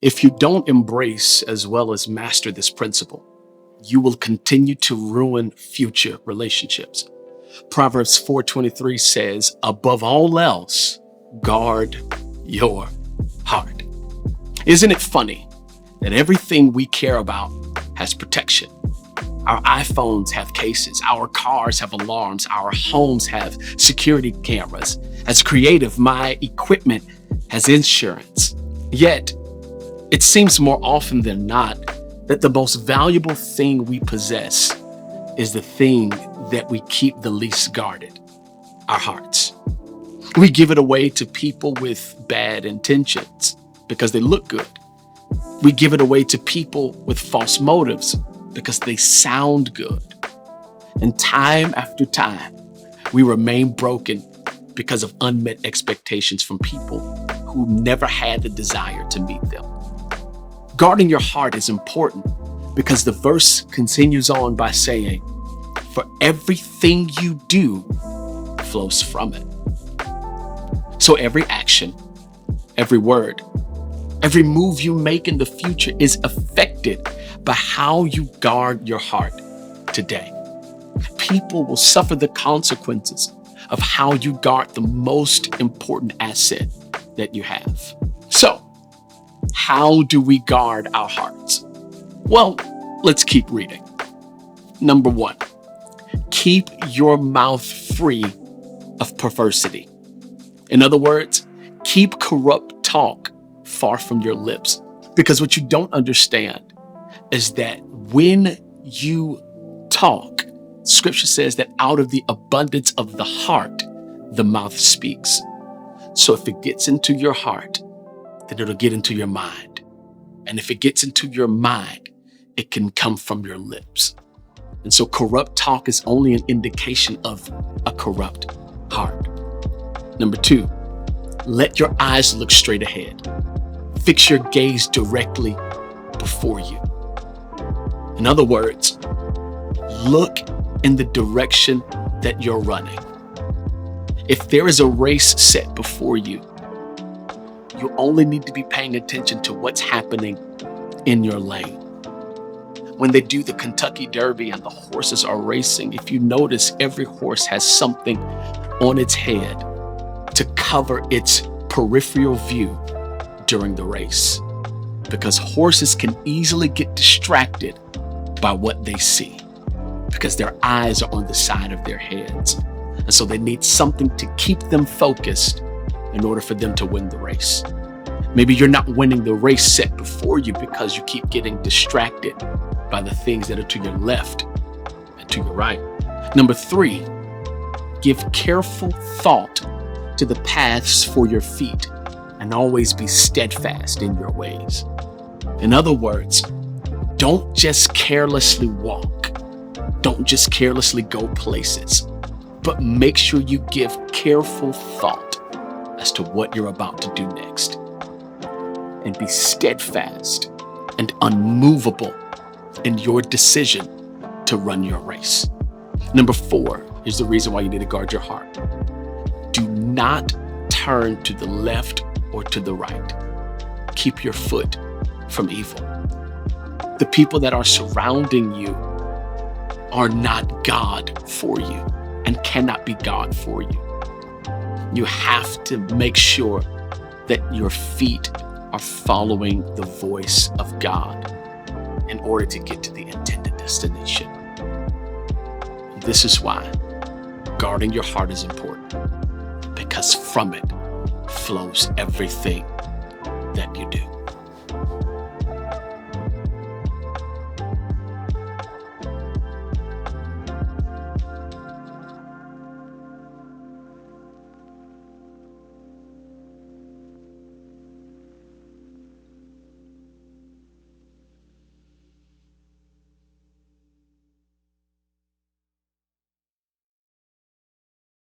If you don't embrace as well as master this principle, you will continue to ruin future relationships. Proverbs 4:23 says, above all else, guard your heart. Isn't it funny that everything we care about has protection? Our iPhones have cases, our cars have alarms, our homes have security cameras. As creative, my equipment has insurance. Yet, it seems more often than not that the most valuable thing we possess is the thing that we keep the least guarded, our hearts. We give it away to people with bad intentions because they look good. We give it away to people with false motives because they sound good. And time after time, we remain broken because of unmet expectations from people who never had the desire to meet them. Guarding your heart is important because the verse continues on by saying, for everything you do flows from it. So every action, every word, every move you make in the future is affected by how you guard your heart today. People will suffer the consequences of how you guard the most important asset that you have. So, how do we guard our hearts? Well, let's keep reading. Number 1, keep your mouth free of perversity. In other words, keep corrupt talk far from your lips. Because what you don't understand is that when you talk, Scripture says that out of the abundance of the heart, the mouth speaks. So if it gets into your heart, then it'll get into your mind. And if it gets into your mind, it can come from your lips. And so corrupt talk is only an indication of a corrupt heart. Number 2, let your eyes look straight ahead. Fix your gaze directly before you. In other words, look in the direction that you're running. If there is a race set before you, you only need to be paying attention to what's happening in your lane. When they do the Kentucky Derby and the horses are racing, if you notice, every horse has something on its head to cover its peripheral view during the race, because horses can easily get distracted by what they see because their eyes are on the side of their heads. And so they need something to keep them focused in order for them to win the race. Maybe you're not winning the race set before you because you keep getting distracted by the things that are to your left and to your right. Number 3, give careful thought to the paths for your feet and always be steadfast in your ways. In other words, don't just carelessly walk. Don't just carelessly go places, but make sure you give careful thought as to what you're about to do next. And be steadfast and unmovable in your decision to run your race. Number 4, here's the reason why you need to guard your heart. Do not turn to the left or to the right. Keep your foot from evil. The people that are surrounding you are not God for you and cannot be God for you. You have to make sure that your feet are following the voice of God in order to get to the intended destination. This is why guarding your heart is important, because from it flows everything that you do.